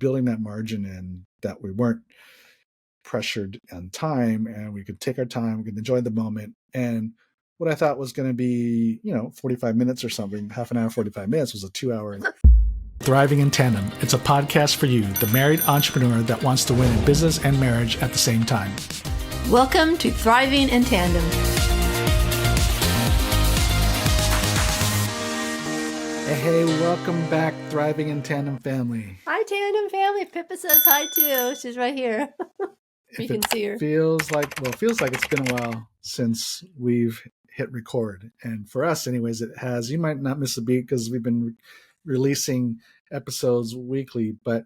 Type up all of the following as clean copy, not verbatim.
building that margin in, that we weren't pressured on time, and we could take our time, we could enjoy the moment. And what I thought was going to be, 45 minutes or something, half an hour, 45 minutes, was a 2 hour. Thriving in Tandem. It's a podcast for you, the married entrepreneur that wants to win in business and marriage at the same time. Welcome to Thriving in Tandem. Hey, welcome back, Thriving in Tandem family. Hi, Tandem family. Pippa says hi too. She's right here. You can see her. Feels like it's been a while since we've hit record. And for us, anyways, it has. You might not miss a beat because we've been releasing episodes weekly. But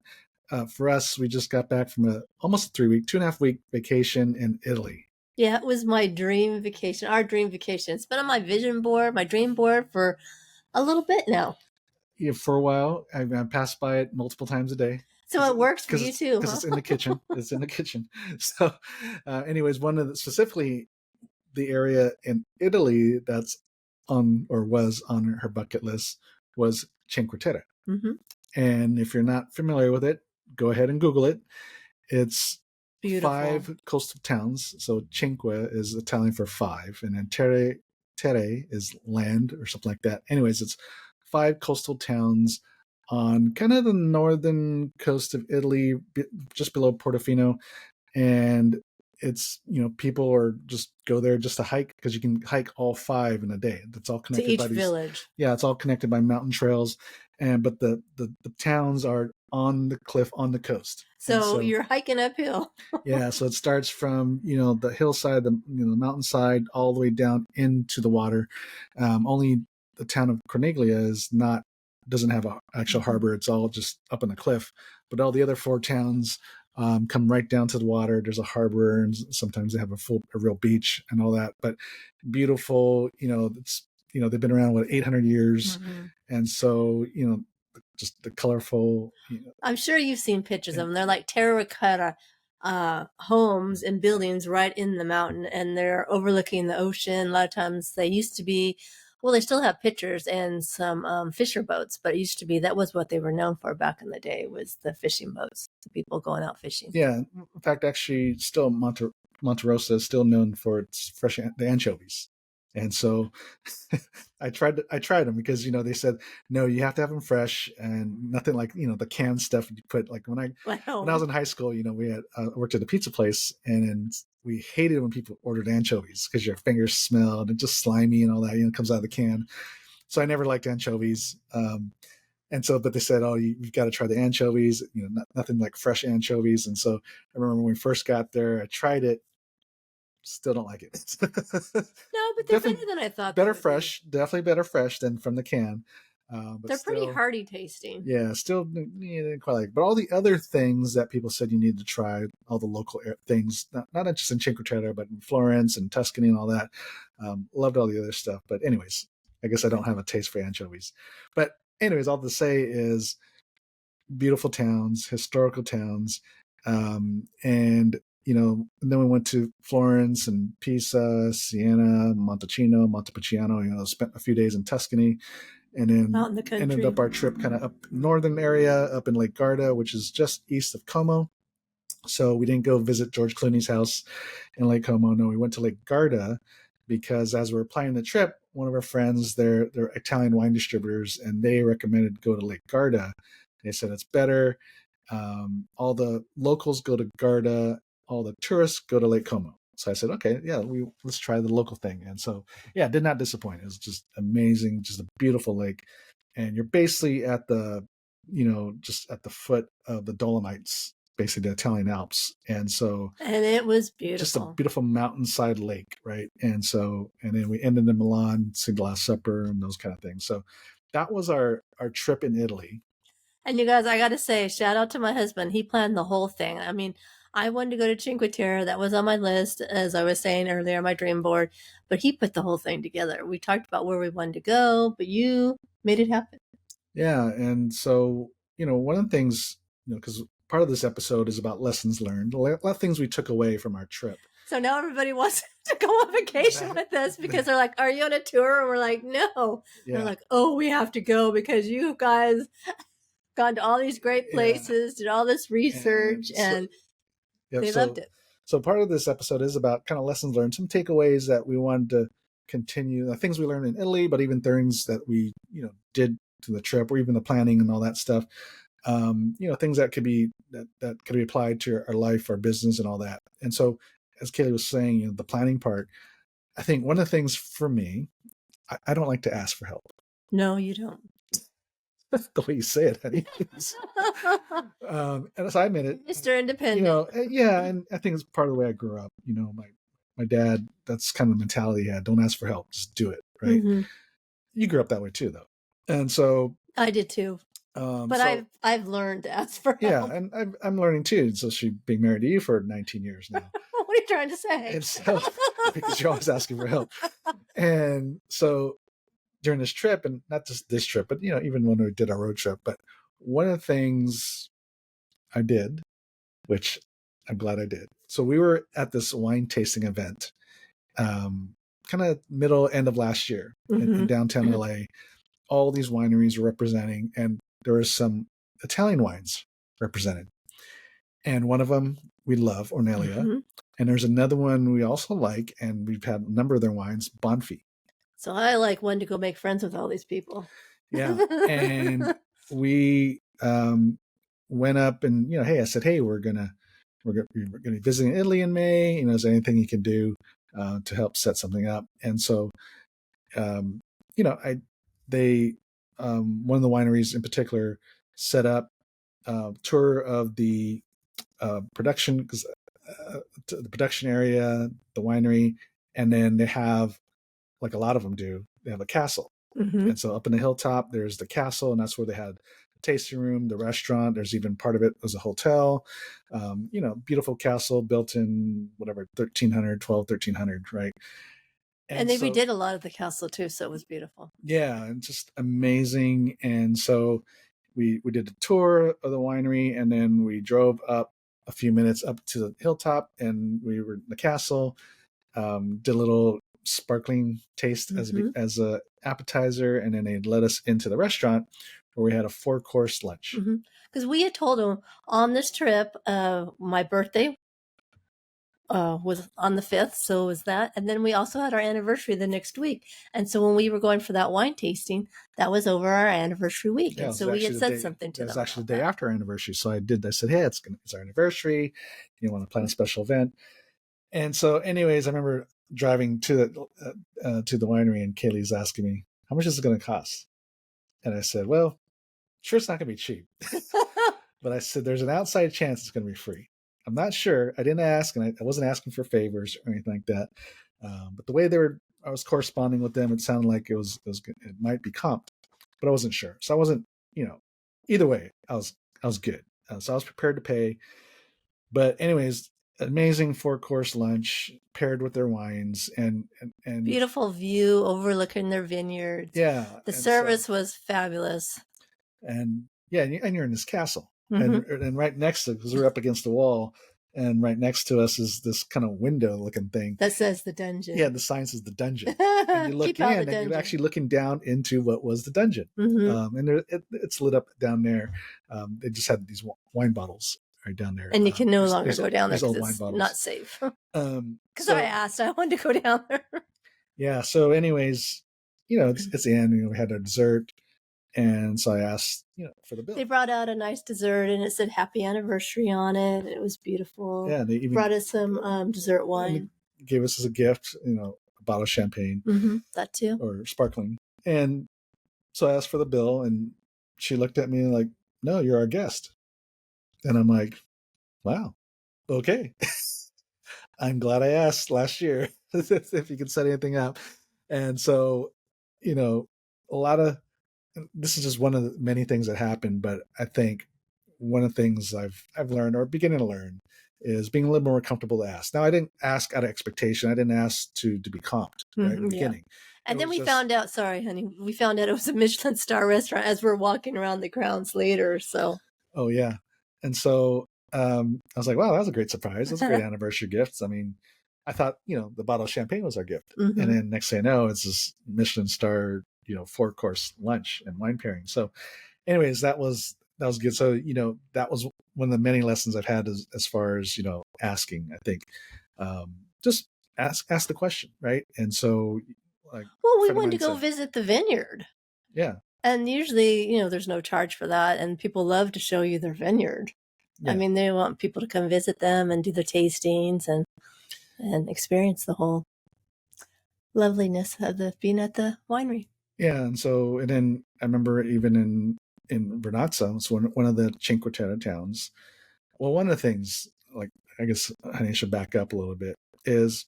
for us, we just got back from almost a 2.5 week vacation in Italy. Yeah, it was my dream vacation, our dream vacation. It's been on my vision board, my dream board for a little bit now. Yeah, for a while. I passed by it multiple times a day. So it works for you too, because it's in the kitchen. It's in the kitchen. So, anyways, specifically the area in Italy that's was on her bucket list was Cinque Terre. Mm-hmm. And if you're not familiar with it, go ahead and Google it. It's beautiful. 5 coastal towns. So Cinque is Italian for 5, and then Terre is land or something like that. Anyways, it's 5 coastal towns on kind of the northern coast of Italy, just below Portofino. And it's, people are just go there just to hike, because you can hike all 5 in a day. That's all connected to each by these village. Yeah, it's all connected by mountain trails. But the towns are on the cliff on the coast. So you're hiking uphill. Yeah, so it starts from the hillside, the mountainside, all the way down into the water. Only the town of Corniglia doesn't have an actual harbor. It's all just up on the cliff. But all the other 4 towns come right down to the water. There's a harbor, and sometimes they have a real beach and all that. But beautiful, it's they've been around 800 years, and so just the colorful. I'm sure you've seen pictures of them. They're like terracotta homes and buildings right in the mountain, and they're overlooking the ocean. A lot of times they used to be. Well, they still have pictures and some fisher boats, but it used to be that was what they were known for back in the day, was the fishing boats, the people going out fishing. Yeah, in fact, actually, still Monte Rosa is still known for its the anchovies, and so I tried them because they said no, you have to have them fresh and nothing like the canned stuff you put. Like when I was in high school, we had worked at a pizza place, and we hated when people ordered anchovies because your fingers smelled and just slimy and all that, comes out of the can. So I never liked anchovies. And so, but they said, oh, you've got to try the anchovies, nothing like fresh anchovies. And so I remember when we first got there, I tried it. Still don't like it. No, but they're better than I thought. Better fresh, definitely better fresh than from the can. But they're pretty hearty tasting. Yeah, still didn't quite like. But all the other things that people said you need to try, all the local things, not just in Cinque Terre, but in Florence and Tuscany and all that. Loved all the other stuff. But anyways, I guess I don't have a taste for anchovies. But anyways, all to say is beautiful towns, historical towns, and and then we went to Florence and Pisa, Siena, Montepulciano. Spent a few days in Tuscany. And then out in the country. Ended up our trip kind of up northern area, up in Lake Garda, which is just east of Como. So we didn't go visit George Clooney's house in Lake Como. No, we went to Lake Garda because as we were planning the trip, one of our friends, they're Italian wine distributors, and they recommended go to Lake Garda. They said it's better. All the locals go to Garda. All the tourists go to Lake Como. So I said, okay, yeah, let's try the local thing. And so, yeah, did not disappoint. It was just amazing, just a beautiful lake. And you're basically at just at the foot of the Dolomites, basically the Italian Alps. And it was beautiful. Just a beautiful mountainside lake, right? And then we ended in Milan, sing the Last Supper and those kind of things. So that was our trip in Italy. And you guys, I got to say, shout out to my husband. He planned the whole thing. I mean, I wanted to go to Cinque Terre. That was on my list, as I was saying earlier, my dream board. But he put the whole thing together. We talked about where we wanted to go, but you made it happen. Yeah. And so, one of the things, because part of this episode is about lessons learned, a lot of things we took away from our trip. So now everybody wants to go on vacation with us because they're like, are you on a tour? And we're like, no. Yeah. They're like, oh, we have to go because you guys gone to all these great places, did all this research, and they loved it. So part of this episode is about kind of lessons learned, some takeaways that we wanted to continue, the things we learned in Italy, but even things that we, did to the trip, or even the planning and all that stuff. Things that could be that could be applied to our life, our business, and all that. And so, as Kaylee was saying, the planning part, I think one of the things for me, I don't like to ask for help. No, you don't. The way you say it, honey. And so I admit it, Mr. Independent. And I think it's part of the way I grew up. My dad, that's kind of the mentality he had. Don't ask for help, just do it, right? Mm-hmm. You grew up that way too, though. And so I did too. But I've learned to ask for help. Yeah, and I'm learning too. So she's being married to you for 19 years now. What are you trying to say? And so, because you're always asking for help. And so during this trip, and not just this trip, but even when we did our road trip, but one of the things I did, which I'm glad I did. So we were at this wine tasting event, kind of end of last year in downtown LA. All these wineries were representing, and there were some Italian wines represented. And one of them we love, Ornelia. And there's another one we also like, and we've had a number of their wines, Bonfi. So I wanted to go make friends with all these people. Yeah. And we went up and, hey, I said, hey, we're gonna be visiting Italy in May. Is there anything you can do to help set something up? And so, one of the wineries in particular set up a tour of the production, because the production area, the winery, and then they have, like a lot of them do, they have a castle. And so up in the hilltop, there's the castle, and that's where they had the tasting room, the restaurant. There's even part of it was a hotel, beautiful castle built in whatever, 1300, right? And they redid a lot of the castle too, so it was beautiful. Yeah, and just amazing. And so we did a tour of the winery, and then we drove up a few minutes up to the hilltop, and we were in the castle, did a little sparkling taste as a appetizer, and then they led us into the restaurant where we had a 4-course lunch. Because we had told them on this trip, my birthday was on the 5th, so was that, and then we also had our anniversary the next week. And so when we were going for that wine tasting, that was over our anniversary week. And so we had said something to them. It was actually the day after our anniversary. So I said, hey, it's our anniversary. You want to plan a special event? And so, anyways, I remember driving to the winery, and Kaylee's asking me, how much is it going to cost? And I said, well, sure, it's not going to be cheap. But I said, there's an outside chance it's going to be free. I'm not sure. I didn't ask, and I wasn't asking for favors or anything like that. But the way I was corresponding with them, it sounded like it was good. It might be comped, but I wasn't sure. So I wasn't, either way, I was good. So I was prepared to pay. But anyways, amazing 4-course lunch paired with their wines, and beautiful view overlooking their vineyards. Yeah, the service was fabulous. And yeah, and you're in this castle. And right next to it, because we're up against the wall, and right next to us is this kind of window looking thing that says the dungeon. Yeah, the sign says the dungeon. And you look in, and you're actually looking down into what was the dungeon. And it's lit up down there. They just had these wine bottles right down there, and you can no longer go down there because it's bottles. not safe. Because I wanted to go down there. Yeah. So, anyways, it's the end. We had our dessert. And so I asked, for the bill. They brought out a nice dessert, and it said "Happy Anniversary" on it. It was beautiful. Yeah, they even brought us some dessert wine. Gave us as a gift, a bottle of champagne. That too, or sparkling. And so I asked for the bill, and she looked at me like, "No, you're our guest." And I'm like, "Wow, okay." I'm glad I asked last year if you could set anything up. And so, a lot of. This is just one of the many things that happened, but I think one of the things I've learned, or beginning to learn, is being a little more comfortable to ask. Now, I didn't ask out of expectation. I didn't ask to be comped right at the beginning. And then we found out, sorry, honey, we found out it was a Michelin-starred restaurant as we're walking around the grounds later. So. Oh yeah, and so I was like, wow, that was a great surprise. That's a great anniversary gift. I mean, I thought the bottle of champagne was our gift, and then next thing I know, it's this Michelin-starred 4-course lunch and wine pairing. So anyways, that was that was good. So, that was one of the many lessons I've had as far as, asking, I think. Just ask the question, right? And so, like, Well, a we friend of wanted to mine go said, visit the vineyard. yeah, And usually, there's no charge for that. And people love to show you their vineyard. I yeah, mean, they want people to come visit them and do the tastings and experience the whole loveliness of being at the winery. yeah. And then I remember even in Vernazza, it's one of the Cinque Terre towns. Well, one of the things, like, I guess I should back up a little bit, is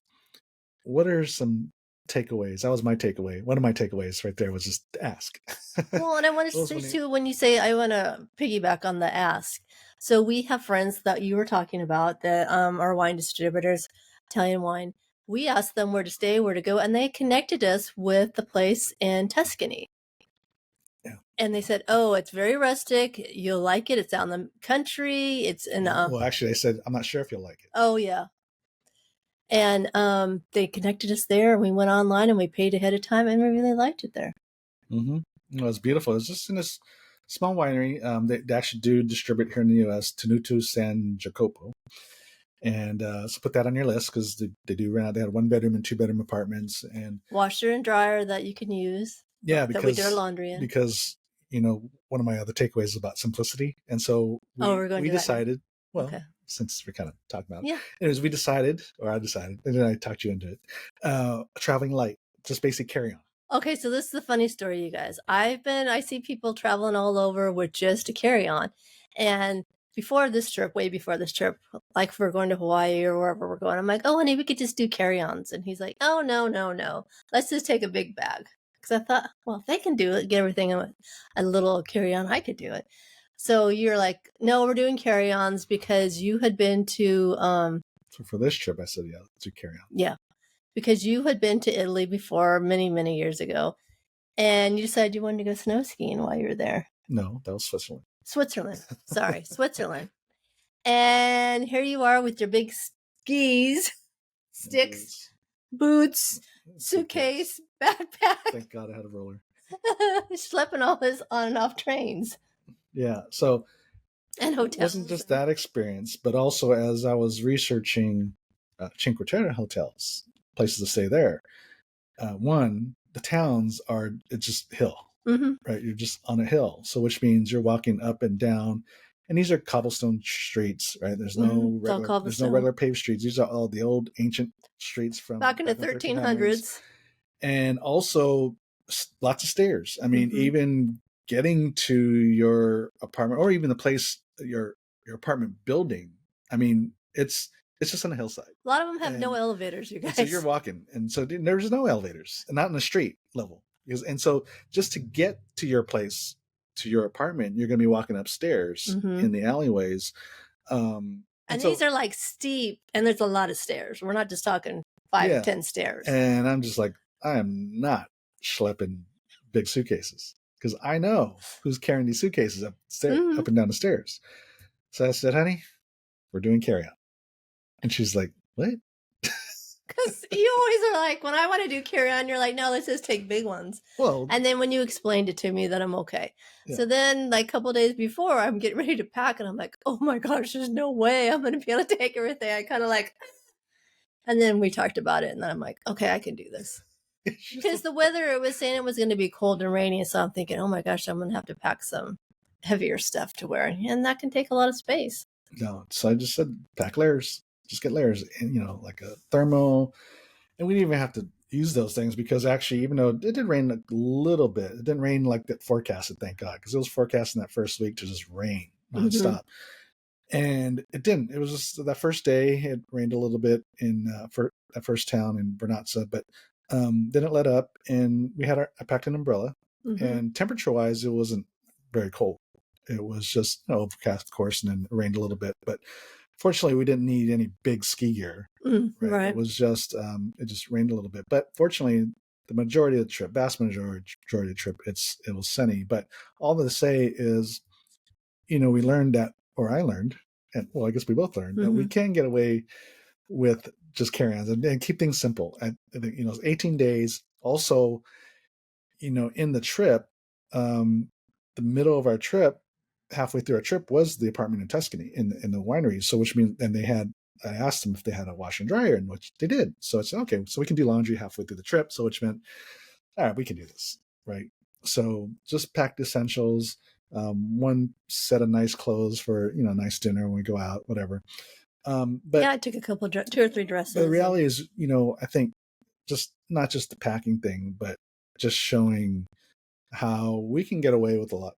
what are some takeaways? That was my takeaway. One of my takeaways right there was just ask. Well, and I want to say too, when you say, I want to piggyback on the ask. So we have friends that you were talking about that are wine distributors, Italian wine. We asked them where to stay, where to go, and they connected us with the place in Tuscany. Yeah. And they said, "Oh, it's very rustic. You'll like it. It's out in the country. It's in Well, actually, they said, I'm not sure if you'll like it. Oh yeah." And they connected us there, and we went online and we paid ahead of time, and we really liked it there. Mm-hmm. It was beautiful. It was just in this small winery. They actually do distribute here in the U.S. Tenuto San Jacopo. And so put that on your list, because they do rent out. They had 1-bedroom and 2-bedroom apartments, and Washer and dryer that you can use. yeah, that we did our laundry in. Because one of my other takeaways is about simplicity, and so we're going we to that decided. now. Well, Okay. since we're kind of talking about it, Yeah. anyways, I decided, and then I talked you into it. Traveling light, just basic carry on. Okay, so this is a funny story, you guys. I see people traveling all over with just a carry-on. And way before this trip, like if we're going to Hawaii or wherever we're going, I'm like, oh, honey, we could just do carry-ons. And he's like, oh, no, no, no. Let's just take a big bag. Because I thought, well, if they can do it, get everything in a little carry-on, I could do it. So you're like, no, we're doing carry-ons because you had been to... So for this trip, I said, yeah, let's do carry on. Yeah. Because you had been to Italy before many, many years ago, and you decided you wanted to go snow skiing while you were there. No, that was Switzerland. Sorry, Switzerland. And here you are with your big skis, sticks, boots, suitcase, backpack. Thank God I had a roller. Schlepping all this on and off trains. Yeah, so and hotels. It wasn't just that experience, but also as I was researching Cinque Terre hotels, places to stay there. One, the towns it's just hill, right? You're just on a hill, so which means you're walking up and down, and these are cobblestone streets, right? There's no regular paved streets. These are all the old ancient streets from back in the 1300s, and also lots of stairs. I mean, even getting to your apartment, or even the place, your apartment building. I mean, it's just on a hillside. A lot of them have no elevators, you guys. So you're walking, and so there's no elevators, not in the street level. And so just to get to your place, to your apartment, you're going to be walking upstairs in the alleyways. And these are like steep, and there's a lot of stairs. We're not just talking 5 10 stairs. And I'm just like, I am not schlepping big suitcases, because I know who's carrying these suitcases up and down the stairs. So I said, honey, we're doing carry-on. And she's like, what? Because you always are like, when I want to do carry-on, you're like, no, let's just take big ones. Well, and then when you explained it to me, then I'm okay. Yeah. So then, like a couple of days before, I'm getting ready to pack, and I'm like, oh my gosh, there's no way I'm going to be able to take everything. I kind of like, and then we talked about it, and then I'm like, okay, I can do this. Because the weather, it was saying it was going to be cold and rainy, so I'm thinking, oh my gosh, I'm going to have to pack some heavier stuff to wear, and that can take a lot of space. No, so I just said, pack layers. Just get layers, and like a thermal. And we didn't even have to use those things, because actually, even though it did rain a little bit, it didn't rain like that forecasted, thank God, because it was forecasting that first week to just rain nonstop. And it didn't. It was just that first day, it rained a little bit in that first town in Vernazza, but then it let up, and I packed an umbrella, and temperature-wise, it wasn't very cold. It was just overcast, of course, and then it rained a little bit, but fortunately, we didn't need any big ski gear. Right? It was just it just rained a little bit. But fortunately, the majority of the trip, vast majority of the trip, it was sunny. But all that to say is, we learned that, or I learned, and well, I guess we both learned that we can get away with just carry-ons and keep things simple. I think 18 days. Also, in the trip, the middle of our trip, halfway through our trip was the apartment in Tuscany in the winery. So which means, and I asked them if they had a washer and dryer, and which they did. So I said, okay, so we can do laundry halfway through the trip. So which meant, all right, we can do this, right? So just packed essentials, one set of nice clothes for, nice dinner when we go out, whatever. But I took a couple, 2 or 3 dresses. But the reality is, I think just not just the packing thing, but just showing how we can get away with a lot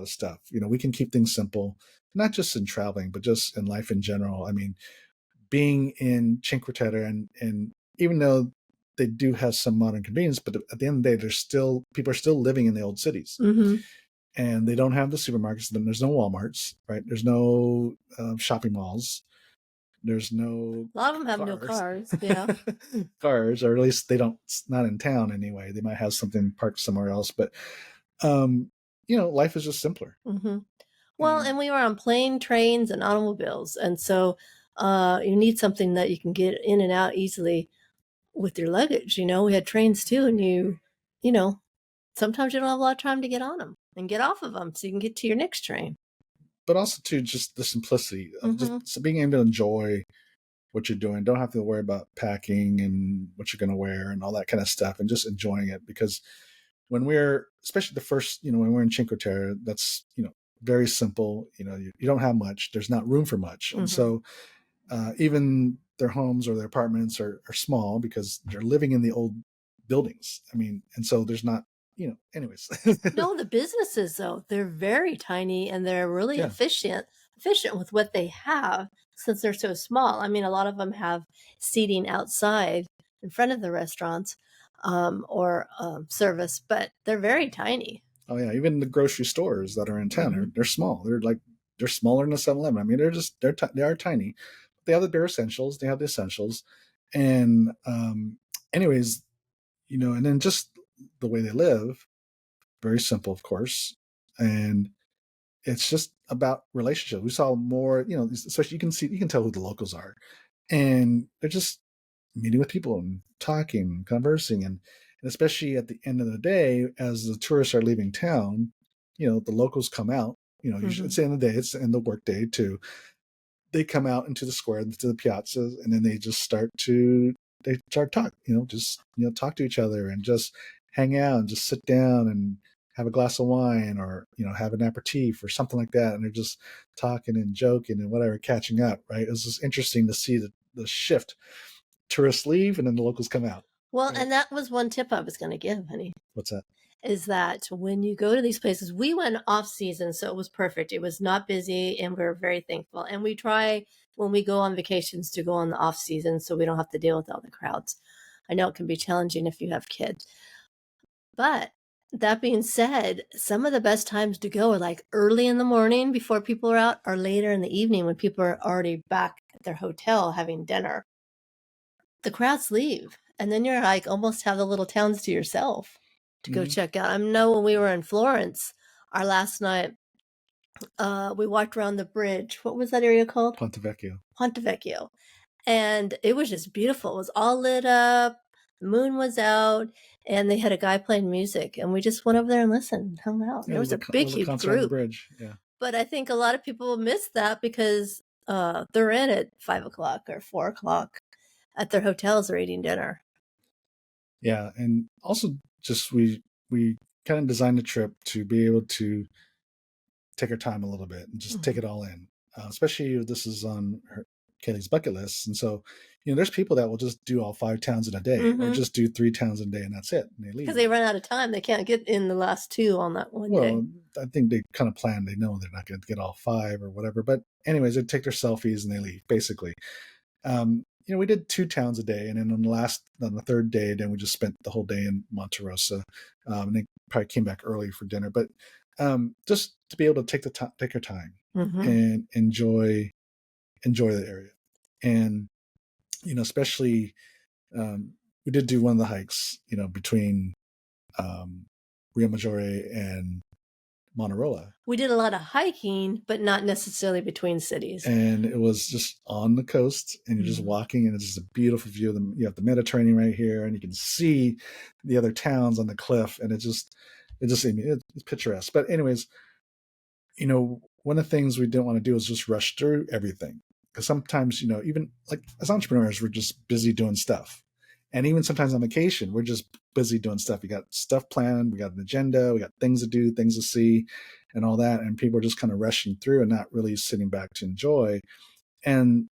of stuff. We can keep things simple, not just in traveling, but just in life in general. I mean, being in Cinque Terre, and even though they do have some modern convenience, but at the end of the day, people are still living in the old cities. Mm-hmm. And they don't have the supermarkets. Then there's no Walmarts, right? There's no shopping malls. There's no. A lot of them have no cars. Yeah. Cars, or at least they don't. Not in town anyway. They might have something parked somewhere else, but life is just simpler. Mm-hmm. Well, and we were on plane, trains, and automobiles, and so you need something that you can get in and out easily with your luggage. We had trains too, and sometimes you don't have a lot of time to get on them and get off of them, so you can get to your next train. But also too, just the simplicity of just being able to enjoy what you're doing. Don't have to worry about packing and what you're going to wear and all that kind of stuff, and just enjoying it. Because when especially the first, when we're in Cinque Terre, that's, very simple. You don't have much. There's not room for much. And so even their homes or their apartments are small because they're living in the old buildings. I mean, and so there's not, anyways. No, the businesses though, they're very tiny and they're really efficient with what they have since they're so small. I mean, a lot of them have seating outside in front of the restaurants or service, but they're very tiny. Oh yeah, even the grocery stores that are in town, they're small. They're smaller than a 7-Eleven. I mean, they are tiny. They have their essentials. They have the essentials, and anyways, and then just the way they live, very simple, of course, and it's just about relationships. We saw more, especially you can tell who the locals are, and they're just meeting with people and talking, conversing, and especially at the end of the day, as the tourists are leaving town, the locals come out. Usually it's the end of the day, it's the end of the work day too. They come out into the square, into the piazzas, and then they start talk, talk to each other and just hang out and just sit down and have a glass of wine, or have an aperitif or something like that, and they're just talking and joking and whatever, catching up. Right? It's just interesting to see the shift. Tourists leave and then the locals come out. Well, right? And that was one tip I was going to give, honey. What's that? Is that when you go to these places, we went off season, so it was perfect. It was not busy, and we were very thankful. And we try, when we go on vacations, to go on the off season so we don't have to deal with all the crowds. I know it can be challenging if you have kids. But that being said, some of the best times to go are like early in the morning before people are out, or later in the evening when people are already back at their hotel having dinner. The crowds leave, and then you're like almost have the little towns to yourself to go check out. I know when we were in Florence, our last night, we walked around the bridge. What was that area called? Ponte Vecchio. And it was just beautiful. It was all lit up. The moon was out, and they had a guy playing music, and we just went over there and listened, hung out. There was a big, huge group. On the bridge. Yeah. But I think a lot of people missed that because they're in at 5 o'clock or 4 o'clock at their hotels or eating dinner. Yeah, and also just we kind of designed the trip to be able to take our time a little bit and just take it all in, especially if this is on Kay Lee's bucket list. And so, there's people that will just do all 5 towns in a day, or just do 3 towns in a day, and that's it. And they leave because they run out of time. They can't get in the last 2 on that one day. Well, I think they kind of plan. They know they're not going to get all 5 or whatever. But anyways, they take their selfies and they leave, basically. We did 2 towns a day, and then on the 3rd day, then we just spent the whole day in Monterosa, and they probably came back early for dinner. But just to be able to take your time and enjoy the area, and especially we did do one of the hikes, between Rio Maggiore and Monarola. We did a lot of hiking, but not necessarily between cities. And it was just on the coast, and you're just walking, and it's just a beautiful view of you have the Mediterranean right here, and you can see the other towns on the cliff, and it's picturesque. But anyways, one of the things we didn't want to do is just rush through everything. Because sometimes, even like as entrepreneurs, we're just busy doing stuff. And even sometimes on vacation, we're just busy doing stuff. We got stuff planned, we got an agenda, we got things to do, things to see, and all that. And people are just kind of rushing through and not really sitting back to enjoy. And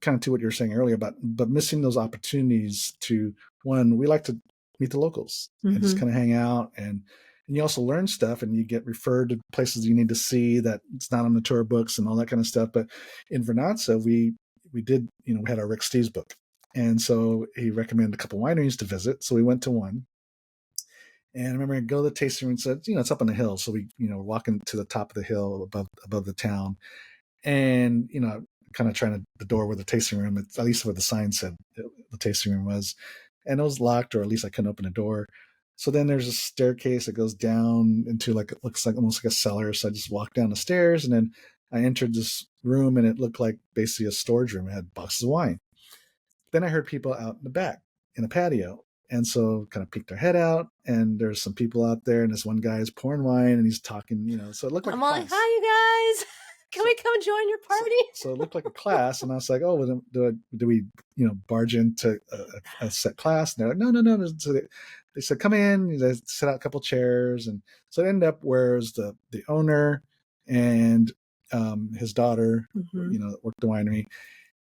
kind of to what you were saying earlier about, but missing those opportunities to, one, we like to meet the locals and just kind of hang out, and you also learn stuff and you get referred to places you need to see that it's not on the tour books and all that kind of stuff. But in Vernazza, we did, we had our Rick Steves book. And so he recommended a couple wineries to visit. So we went to one. And I remember I go to the tasting room and said, it's up on the hill. So we, walking to the top of the hill above the town. And, kind of trying to the door where the tasting room, at least where the sign said the tasting room was, and it was locked, or at least I couldn't open the door. So then there's a staircase that goes down into it looks like almost like a cellar. So I just walked down the stairs, and then I entered this room, and it looked like basically a storage room. It had boxes of wine. Then I heard people out in the back in a patio. And so kind of peeked our head out, and there's some people out there, and this one guy is pouring wine and he's talking, so it looked like I'm all like, hi, you guys. Can we come join your party? So it looked like a class, and I was like, oh, well, do we, barge into a set class? And they're like, no. So they said, come in. They set out a couple chairs, and so it ended up where it was the owner and his daughter, that worked the winery,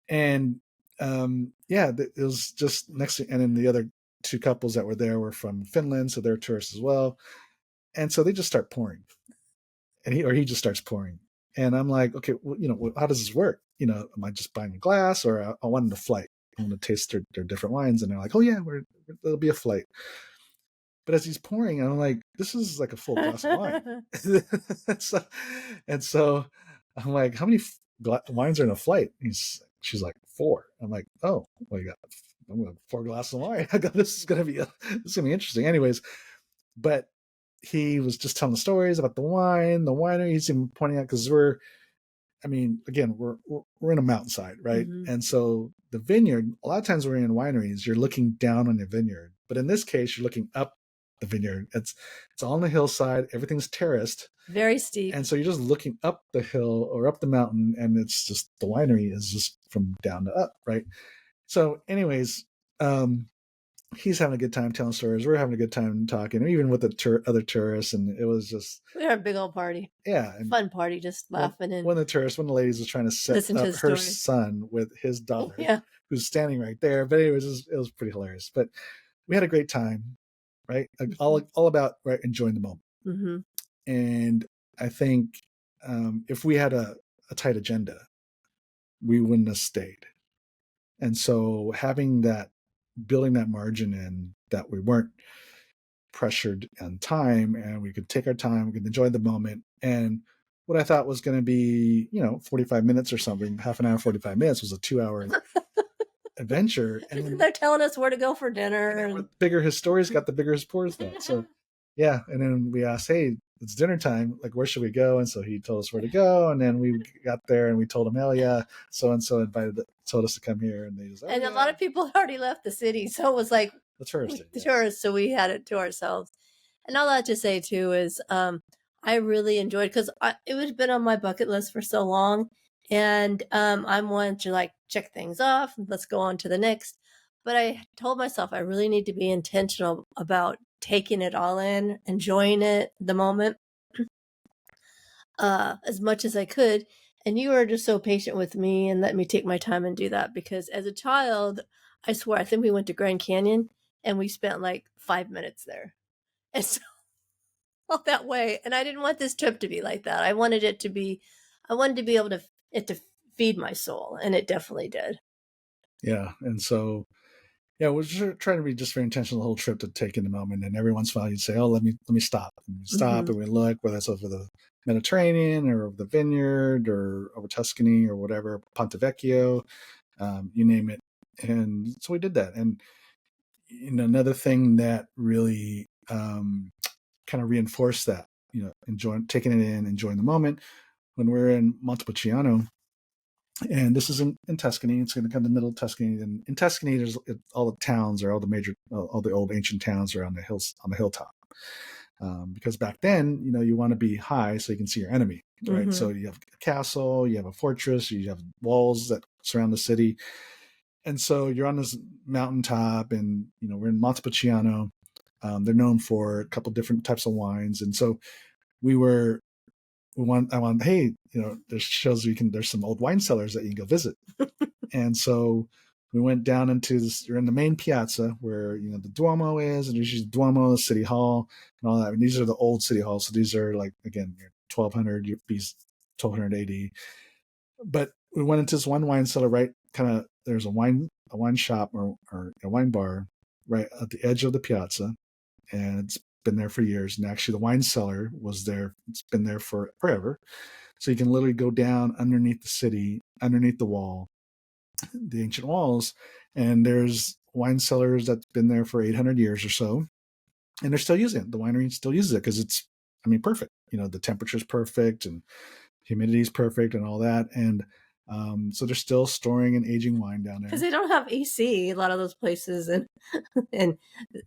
and it was just next to, and then the other two couples that were there were from Finland, so they're tourists as well, and so they just start pouring, and he just starts pouring. And I'm like, okay, well, how does this work? Am I just buying a glass, or I wanted a flight? I want to taste their different wines. And they're like, oh yeah, there'll be a flight. But as he's pouring, I'm like, this is like a full glass of wine. so I'm like, how many wines are in a flight? She's like, 4. I'm like, oh, well, I'm going to 4 glasses of wine. I go, this is going to be interesting. Anyways, but he was just telling the stories about the wine, the winery. He's even pointing out, because we're in a mountainside, right? And so the vineyard, a lot of times we're in wineries, you're looking down on the vineyard, but in this case, you're looking up the vineyard. It's all on the hillside. Everything's terraced, very steep, and so you're just looking up the hill or up the mountain, and it's just the winery is just from down to up, right? So, anyways, he's having a good time telling stories. We're having a good time talking, even with the other tourists. And it was just, we had a big old party. Yeah. Fun party, just laughing. One of the ladies was trying to set up her son with his daughter, who's standing right there. But anyways, it was pretty hilarious. But we had a great time, right? All about enjoying the moment. And I think if we had a tight agenda, we wouldn't have stayed. And so building that margin in, that we weren't pressured on time, and we could take our time, we could enjoy the moment. And what I thought was going to be, 45 minutes or something, half an hour, 45 minutes, was a 2-hour adventure. And they're telling us where to go for dinner. And the bigger his stories got, the bigger his pours got. So yeah. And then we asked, hey, it's dinner time. Like, where should we go? And so he told us where to go. And then we got there and we told him, hell yeah, so-and-so told us to come here. And they just, a lot of people already left the city. So it was like the tourists. Tourists. So we had it to ourselves. And all that to say too is, I really enjoyed, because it had been on my bucket list for so long. And I'm one to check things off. Let's go on to the next. But I told myself I really need to be intentional about taking it all in, enjoying it, the moment, as much as I could. And you were just so patient with me and let me take my time and do that. Because as a child, I swear, I think we went to Grand Canyon and we spent 5 minutes there. And so all that way. And I didn't want this trip to be like that. I wanted to be able to feed my soul. And it definitely did. Yeah. And so, we're just trying to be just very intentional the whole trip, to take in the moment. And every once in a while you'd say, oh, let me stop. And we stop and we look, whether it's over the Mediterranean or over the vineyard or over Tuscany or whatever, Ponte Vecchio, you name it. And so we did that. And another thing that really kind of reinforced that, taking it in, enjoying the moment, when we're in Montepulciano. And this is in Tuscany. It's going to come to the middle of Tuscany. And in Tuscany, there's all the towns, or all the old ancient towns are on the hills, on the hilltop. Because back then, you want to be high so you can see your enemy, right? Mm-hmm. So you have a castle, you have a fortress, you have walls that surround the city. And so you're on this mountaintop, and we're in Montepulciano. They're known for a couple different types of wines, and so we were I want, hey, there's shows there's some old wine cellars that you can go visit. And so we went down into this, you're in the main piazza where, the Duomo is, and there's the Duomo, the city hall, and all that. And these are the old city halls. So these are like, again, 1200, 1200 AD. But we went into this one wine cellar, right? There's a wine shop or a wine bar right at the edge of the piazza. And it's been there for years. And actually, the wine cellar was there. It's been there for forever. So you can literally go down underneath the city, underneath the wall, the ancient walls, and there's wine cellars that's been there for 800 years or so. And they're still using it. The winery still uses it because it's, perfect. The temperature's perfect and humidity is perfect and all that. And so they're still storing and aging wine down there. Because they don't have AC, a lot of those places, and and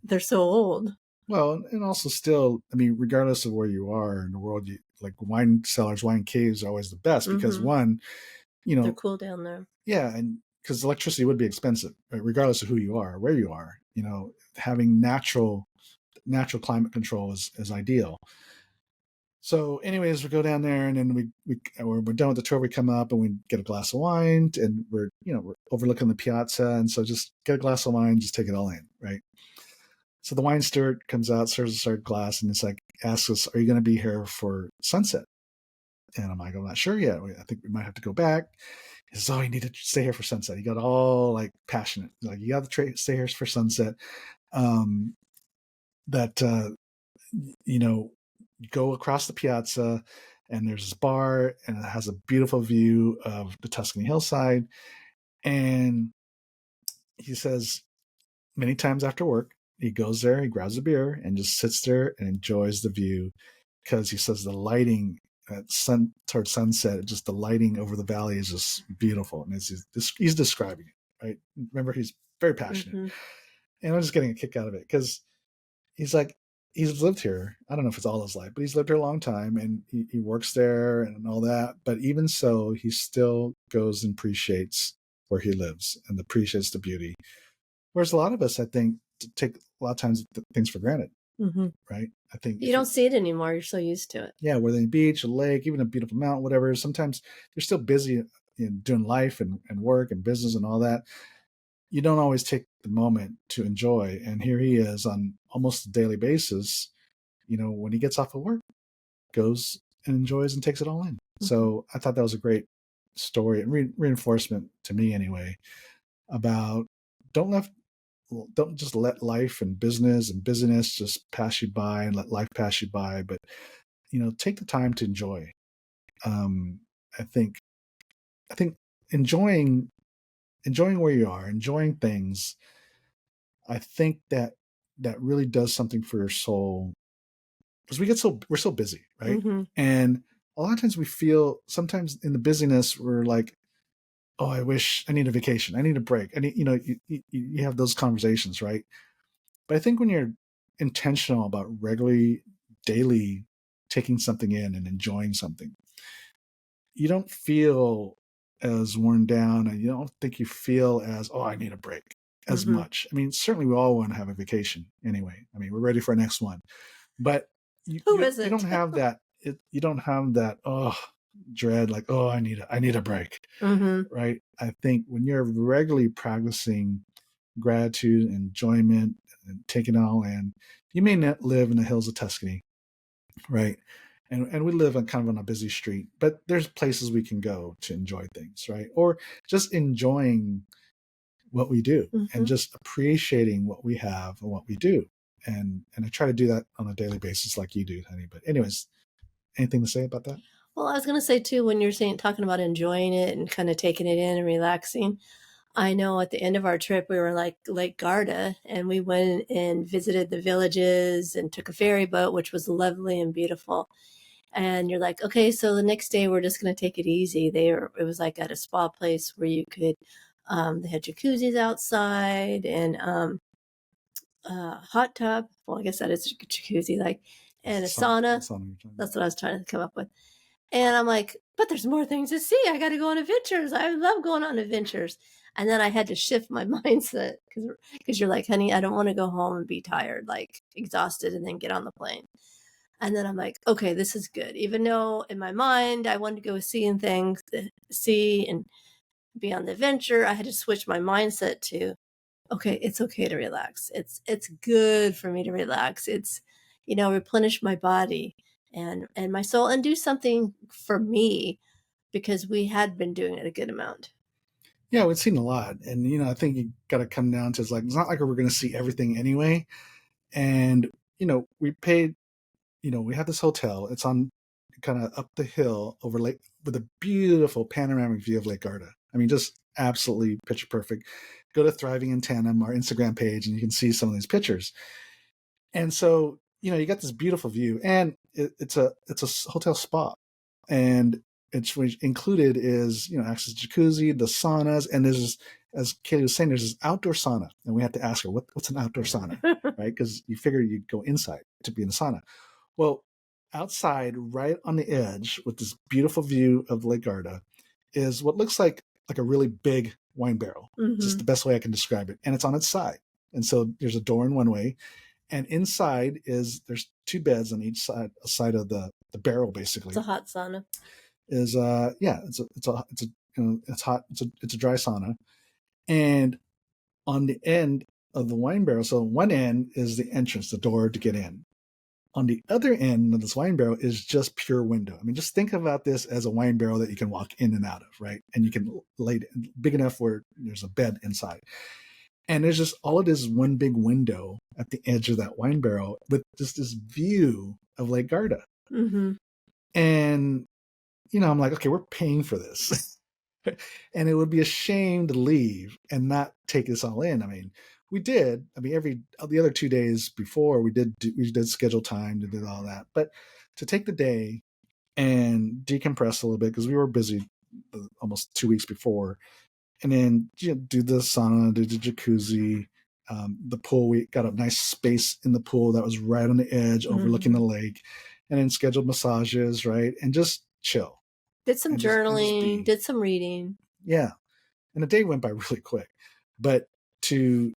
they're so old. Well, and also still, regardless of where you are in the world, like wine cellars, wine caves are always the best because one, they're cool down there. Yeah, and because electricity would be expensive, right? Regardless of who you are, where you are, having natural climate control is ideal. So, anyways, we go down there, and then we're done with the tour. We come up and we get a glass of wine, and we're overlooking the piazza, and so just get a glass of wine, just take it all in, right? So the wine steward comes out, serves us our glass, and it's like asks us, "Are you going to be here for sunset?" And I'm like, "I'm not sure yet. I think we might have to go back." He says, "Oh, you need to stay here for sunset." He got all like passionate, like, "You got to stay here for sunset." That go across the piazza, and there's this bar, and it has a beautiful view of the Tuscany hillside. And he says, many times after work, he goes there, he grabs a beer, and just sits there and enjoys the view, because he says the lighting at towards sunset, just the lighting over the valley is just beautiful. And he's describing it, right? Remember, he's very passionate. And I'm just getting a kick out of it because he's like, he's lived here. I don't know if it's all his life, but he's lived here a long time, and he works there and all that. But even so, he still goes and appreciates where he lives and appreciates the beauty. Whereas a lot of us, I think, take a lot of times things for granted, right? I think you don't see it anymore. You're so used to it. Yeah, whether a beach, a lake, even a beautiful mountain, whatever. Sometimes you're still busy in doing life and work and business and all that. You don't always take the moment to enjoy. And here he is on almost a daily basis. When he gets off of work, goes and enjoys and takes it all in. So I thought that was a great story and reinforcement to me anyway about don't just let life and business and busyness just pass you by and let life pass you by, but take the time to enjoy. I think enjoying where you are, enjoying things. I think that really does something for your soul, because we're so busy, right? And a lot of times we feel, sometimes in the busyness, we're like, "Oh, I wish I need a vacation. I need a break." And you have those conversations, right? But I think when you're intentional about regularly, daily taking something in and enjoying something, you don't feel as worn down, and you don't think you feel as, "Oh, I need a break," as much. Certainly we all want to have a vacation anyway. We're ready for our next one. But you don't have that. You don't have that dread, like, "Oh, I need a break," right? I think when you're regularly practicing gratitude, enjoyment, and taking it all in, you may not live in the hills of Tuscany, right? And we live on kind of on a busy street, but there's places we can go to enjoy things, right? Or just enjoying what we do and just appreciating what we have and what we do. And I try to do that on a daily basis like you do, honey. But anyways, anything to say about that? Well, I was going to say too, when you're talking about enjoying it and kind of taking it in and relaxing, I know at the end of our trip, we were like Lake Garda, and we went and visited the villages and took a ferry boat, which was lovely and beautiful. And you're like, okay, so the next day we're just going to take it easy. It was like at a spa place where you could, they had jacuzzis outside and hot tub. Well, I guess that is a jacuzzi, like, and a The sauna. sauna you're talking about. That's what I was trying to come up with. And I'm like, but there's more things to see. I got to go on adventures. I love going on adventures. And then I had to shift my mindset because you're like, honey, I don't want to go home and be tired, like exhausted, and then get on the plane. And then I'm like, okay, this is good. Even though in my mind I wanted to go seeing things, see and be on the adventure, I had to switch my mindset to, okay, it's okay to relax. It's good for me to relax. It's, replenish my body and my soul and do something for me because we had been doing it a good amount. Yeah, we've seen a lot. And, I think you got to come down to it's not like we're going to see everything anyway. And, we paid, we have this hotel. It's on kind of up the hill over lake with a beautiful panoramic view of Lake Garda. I mean, just absolutely picture perfect. Go to Thriving in Tandem, our Instagram page, and you can see some of these pictures. And so, you got this beautiful view, and it's a hotel spa, and it's included is access to jacuzzi, the saunas, and there's, as Kay Lee was saying, there's this outdoor sauna, and we had to ask her what's an outdoor sauna, right? Because you figure you'd go inside to be in the sauna. Well, outside, right on the edge, with this beautiful view of Lake Garda, is what looks like a really big wine barrel. Mm-hmm. Just the best way I can describe it, and it's on its side, and so there's a door in one way. And inside there's two beds on each side of the barrel, basically. It's a hot sauna. It's hot. It's a dry sauna, and on the end of the wine barrel, so one end is the entrance, the door to get in. On the other end of this wine barrel is just pure window. I mean, just think about this as a wine barrel that you can walk in and out of, right? And you can lay it big enough where there's a bed inside. And there's just all it is one big window at the edge of that wine barrel with just this view of Lake Garda. Mm-hmm. And, I'm like, okay, we're paying for this. And it would be a shame to leave and not take this all in. I mean, we did. I mean, the other 2 days before we did schedule time to do all that. But to take the day and decompress a little bit, because we were busy almost 2 weeks before, and then do the sauna, do the jacuzzi, the pool. We got a nice space in the pool that was right on the edge, overlooking the lake, and then scheduled massages, right, and just chill. Did some journaling, did some reading. Yeah, and the day went by really quick. But to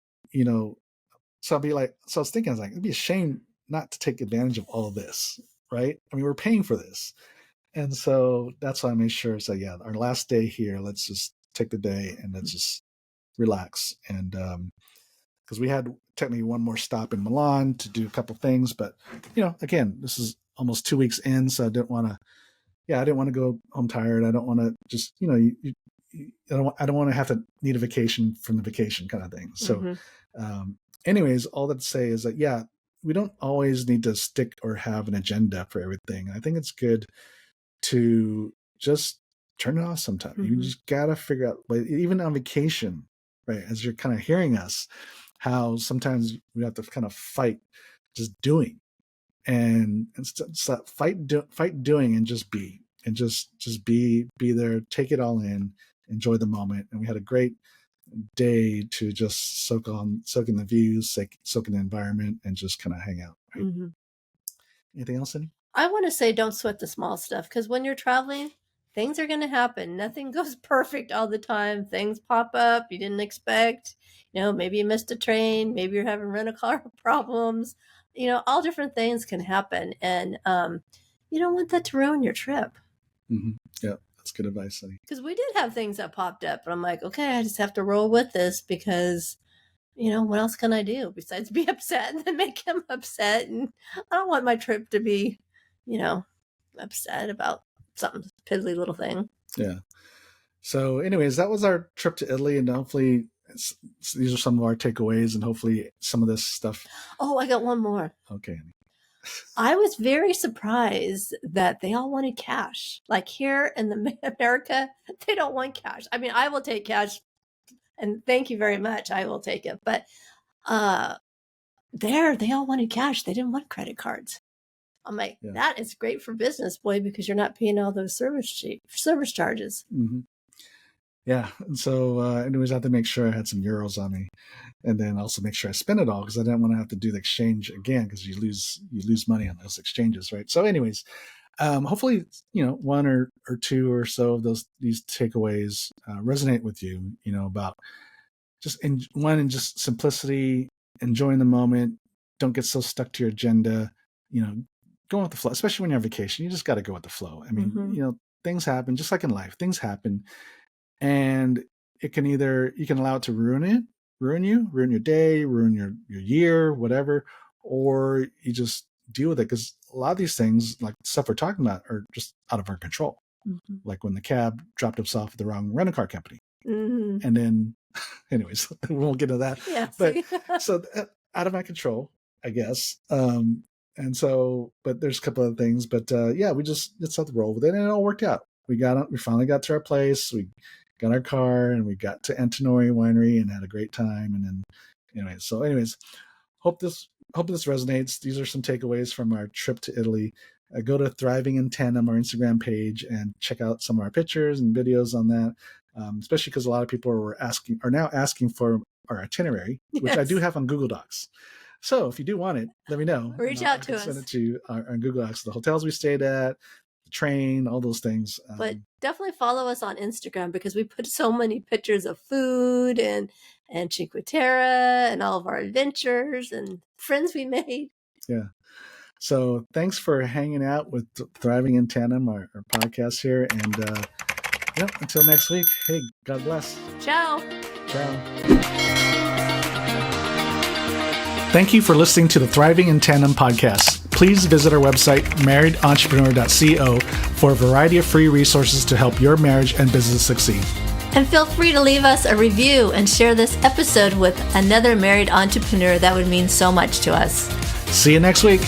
so I was thinking, I was like, it'd be a shame not to take advantage of all of this, right? I mean, we're paying for this, and so that's why I made sure. So yeah, our last day here, let's just take the day and let's just relax. And because we had technically one more stop in Milan to do a couple things, but again, this is almost 2 weeks in, so I didn't want to go home tired. I don't want to just I don't want to have to need a vacation from the vacation kind of thing. So anyways, all that to say is that we don't always need to stick or have an agenda for everything. I think it's good to just turn it off sometimes. You just gotta figure out, even on vacation, right? As you're kind of hearing us, how sometimes we have to kind of fight just doing, and fight doing, and just be, and just be there, take it all in, enjoy the moment. And we had a great day to just soak in the views, soak in the environment, and just kind of hang out. Right? Anything else, Cindy? I want to say don't sweat the small stuff, because when you're traveling, things are going to happen. Nothing goes perfect all the time. Things pop up you didn't expect. Maybe you missed a train. Maybe you're having rent-a-car problems. All different things can happen. And you don't want that to ruin your trip. Yeah, that's good advice, Cindy. Because we did have things that popped up. And I'm like, okay, I just have to roll with this because, what else can I do besides be upset and then make him upset? And I don't want my trip to be upset about some piddly little thing. Yeah. So anyways, that was our trip to Italy, and hopefully these are some of our takeaways, and hopefully some of this stuff. Oh, I got one more. Okay. I was very surprised that they all wanted cash. Like here in America, they don't want cash. I mean, I will take cash, and thank you very much. I will take it. But there, they all wanted cash. They didn't want credit cards. I'm like, that is great for business, boy, because you're not paying all those service charges. Yeah. And so, anyways, I had to make sure I had some euros on me, and then also make sure I spent it all because I didn't want to have to do the exchange again because you lose money on those exchanges, right? So, anyways, hopefully, one or two or so of these takeaways resonate with you. About just in just simplicity, enjoying the moment. Don't get so stuck to your agenda. Going with the flow, especially when you're on vacation. You just got to go with the flow. I mean, Mm-hmm. things happen, just like in life. Things happen, and you can allow it to ruin your day, ruin your year, whatever, or you just deal with it because a lot of these things, like stuff we're talking about, are just out of our control. Mm-hmm. Like when the cab dropped us off at the wrong rental car company, Mm-hmm. and then, anyways, we won't get into that. Yeah. But See? so out of my control, I guess. And so, but there's a couple of things, but yeah, we just have to roll with it, and it all worked out. We finally got to our place. We got our car, and we got to Antinori Winery and had a great time. And then, anyways, hope this resonates. These are some takeaways from our trip to Italy. Go to Thriving in Tandem, our Instagram page, and check out some of our pictures and videos on that. Especially because a lot of people are now asking for our itinerary, which I do Yes. have on Google Docs. So if you do want it, let me know. Reach I out can to send us. it to you on Google Docs. The hotels we stayed at, the train, all those things. But definitely follow us on Instagram because we put so many pictures of food and Cinque Terre and all of our adventures and friends we made. Yeah. So thanks for hanging out with Thriving in Tandem, our podcast here. And until next week, hey, God bless. Ciao. Ciao. Thank you for listening to the Thriving in Tandem podcast. Please visit our website, marriedentrepreneur.co, for a variety of free resources to help your marriage and business succeed. And feel free to leave us a review and share this episode with another married entrepreneur. That would mean so much to us. See you next week.